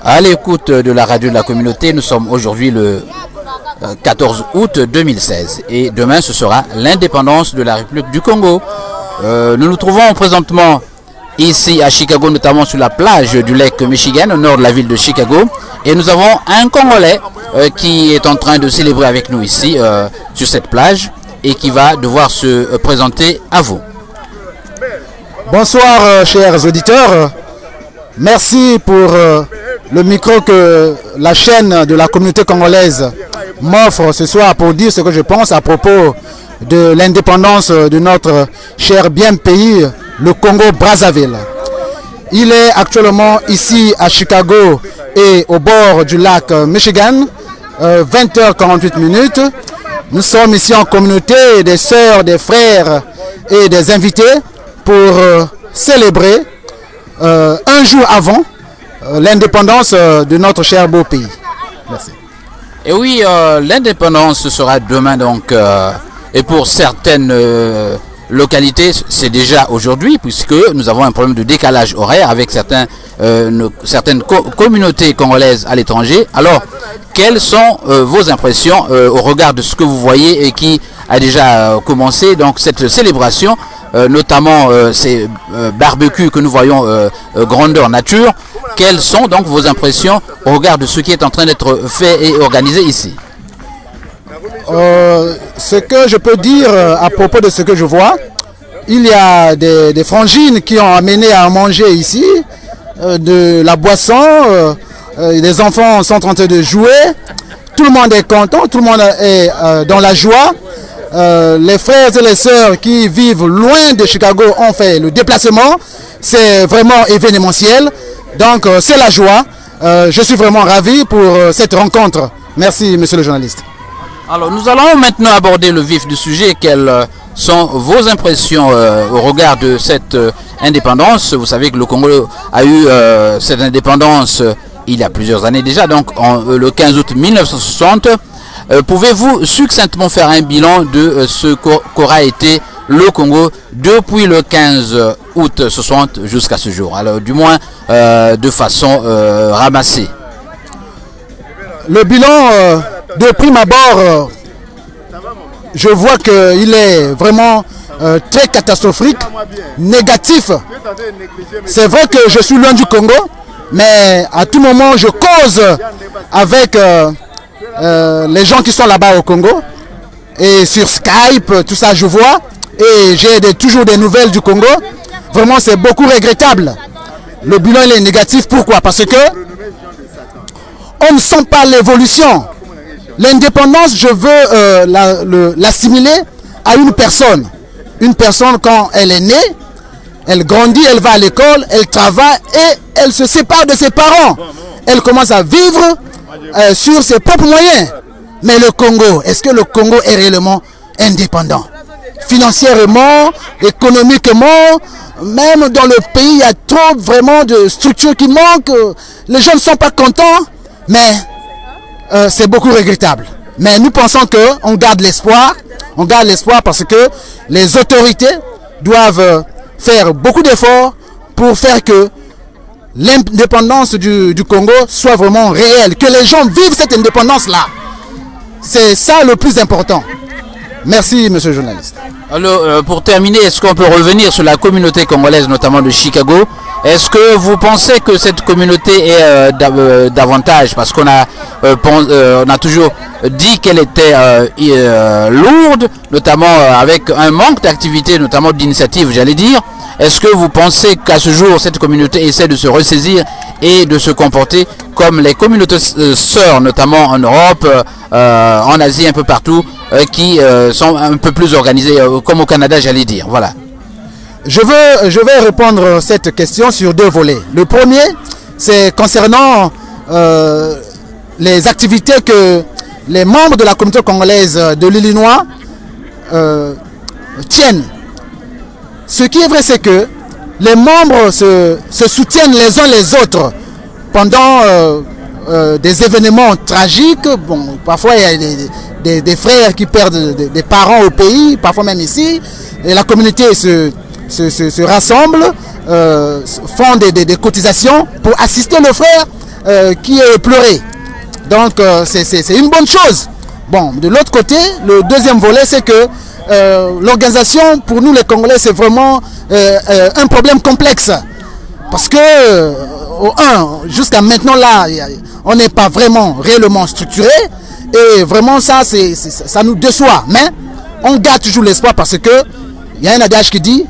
À l'écoute de la radio de la communauté, nous sommes aujourd'hui le 14 août 2016 et demain ce sera l'indépendance de la République du Congo. Nous nous trouvons présentement ici à Chicago, notamment sur la plage du lac Michigan, au nord de la ville de Chicago. Et nous avons un Congolais qui est en train de célébrer avec nous ici, sur cette plage, et qui va devoir se présenter à vous. Bonsoir chers auditeurs. Merci pour le micro que la chaîne de la communauté congolaise m'offre ce soir pour dire ce que je pense à propos de l'indépendance de notre cher bien pays, le Congo-Brazzaville. Il est actuellement ici à Chicago et au bord du lac Michigan, 20h48. Nous sommes ici en communauté, des sœurs, des frères et des invités pour célébrer un jour avant l'indépendance de notre cher beau pays. Merci. Et oui, l'indépendance sera demain donc, et pour certaines localités, c'est déjà aujourd'hui, puisque nous avons un problème de décalage horaire avec certaines communautés congolaises à l'étranger. Alors, quelles sont vos impressions au regard de ce que vous voyez et qui a déjà commencé donc cette célébration, notamment ces barbecues que nous voyons grandeur nature? Quelles sont donc vos impressions au regard de ce qui est en train d'être fait et organisé ici? Ce que je peux dire à propos de ce que je vois, il y a des frangines qui ont amené à manger ici, de la boisson, les enfants sont en train de jouer, tout le monde est content, tout le monde est dans la joie. Les frères et les sœurs qui vivent loin de Chicago ont fait le déplacement, c'est vraiment événementiel, donc c'est la joie. Je suis vraiment ravi pour cette rencontre. Merci monsieur le journaliste. Alors nous allons maintenant aborder le vif du sujet. Quelles sont vos impressions au regard de cette indépendance? Vous savez que le Congo a eu cette indépendance il y a plusieurs années déjà, donc le 15 août 1960. Pouvez-vous succinctement faire un bilan de ce qu'aura été le Congo depuis le 15 août 60 jusqu'à ce jour? Alors du moins de façon ramassée. Le bilan de prime abord, je vois qu'il est vraiment très catastrophique, négatif. C'est vrai que je suis loin du Congo, mais à tout moment je cause avec les gens qui sont là-bas au Congo. Et sur Skype, tout ça je vois. Et j'ai toujours des nouvelles du Congo. Vraiment c'est beaucoup regrettable. Le bilan il est négatif. Pourquoi? Parce que on ne sent pas l'évolution. L'indépendance, je veux l'assimiler à une personne. Une personne, quand elle est née, elle grandit, elle va à l'école, elle travaille et elle se sépare de ses parents. Elle commence à vivre sur ses propres moyens. Mais le Congo, est-ce que le Congo est réellement indépendant? Financièrement, économiquement, même dans le pays, il y a trop vraiment de structures qui manquent. Les gens ne sont pas contents, mais c'est beaucoup regrettable. Mais nous pensons qu'on garde l'espoir. On garde l'espoir parce que les autorités doivent faire beaucoup d'efforts pour faire que l'indépendance du Congo soit vraiment réelle. Que les gens vivent cette indépendance-là. C'est ça le plus important. Merci, monsieur le journaliste. Alors, pour terminer, est-ce qu'on peut revenir sur la communauté congolaise, notamment de Chicago? Est-ce que vous pensez que cette communauté est davantage, parce qu'on a, on a toujours dit qu'elle était lourde, notamment avec un manque d'activité, notamment d'initiative, j'allais dire. Est-ce que vous pensez qu'à ce jour, cette communauté essaie de se ressaisir et de se comporter comme les communautés sœurs, notamment en Europe, en Asie, un peu partout, qui sont un peu plus organisées, comme au Canada, j'allais dire. Voilà. Je vais répondre à cette question sur deux volets. Le premier, c'est concernant les activités que les membres de la communauté congolaise de l'Illinois tiennent. Ce qui est vrai, c'est que les membres se soutiennent les uns les autres pendant des événements tragiques. Bon, parfois, il y a des frères qui perdent des parents au pays, parfois même ici. Et la communauté se rassemble font des cotisations pour assister le frère qui est pleuré. Donc c'est une bonne chose. Bon, de l'autre côté, le deuxième volet, c'est que l'organisation, pour nous les Congolais, c'est vraiment un problème complexe. Parce que, jusqu'à maintenant, là, on n'est pas vraiment réellement structuré. Et vraiment, ça nous déçoit. Mais on garde toujours l'espoir parce que il y a un adage qui dit,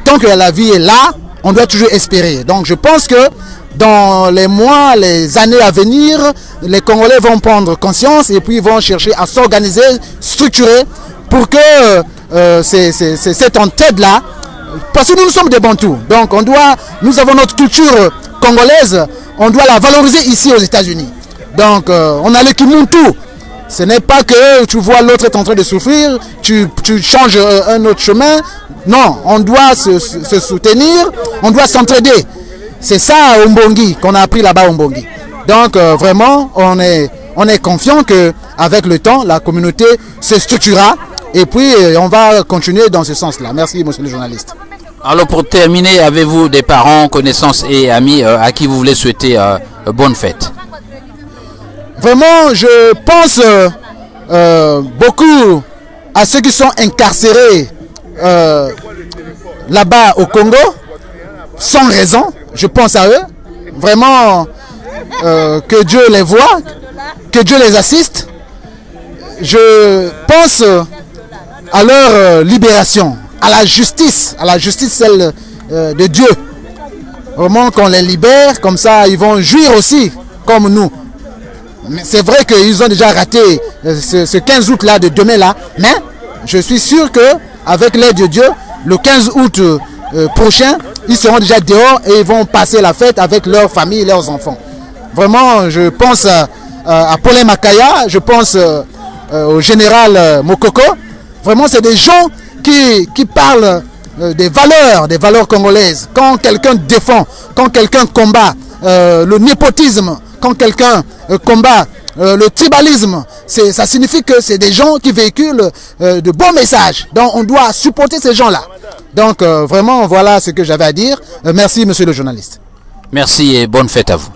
tant que la vie est là, on doit toujours espérer. Donc je pense que dans les mois, les années à venir, les Congolais vont prendre conscience et puis vont chercher à s'organiser, structurer pour que cette entente-là, parce que nous sommes des Bantous, donc nous avons notre culture congolaise, on doit la valoriser ici aux États-Unis. Donc on a le Kimuntu. Ce n'est pas que tu vois l'autre est en train de souffrir, tu changes un autre chemin. Non, on doit se soutenir, on doit s'entraider. C'est ça au Mbongi qu'on a appris là-bas au Mbongi. Donc vraiment, on est confiant qu'avec le temps, la communauté se structurera et puis on va continuer dans ce sens-là. Merci, monsieur le journaliste. Alors pour terminer, avez-vous des parents, connaissances et amis à qui vous voulez souhaiter bonne fête? Vraiment, je pense beaucoup à ceux qui sont incarcérés là-bas au Congo, sans raison. Je pense à eux. Vraiment, que Dieu les voie, que Dieu les assiste. Je pense à leur libération, à la justice celle de Dieu. Vraiment qu'on les libère, comme ça ils vont jouir aussi, comme nous. C'est vrai qu'ils ont déjà raté ce 15 août là de demain là, mais je suis sûr qu'avec l'aide de Dieu, le 15 août prochain, ils seront déjà dehors et ils vont passer la fête avec leur famille et leurs enfants. Vraiment, je pense à Paulin Makaya, je pense au général Mokoko. Vraiment, c'est des gens qui parlent des valeurs congolaises. Quand quelqu'un défend, quand quelqu'un combat le népotisme, quand quelqu'un combat le tribalisme, ça signifie que c'est des gens qui véhiculent de bons messages. Donc on doit supporter ces gens-là. Donc vraiment, voilà ce que j'avais à dire. Merci, monsieur le journaliste. Merci et bonne fête à vous.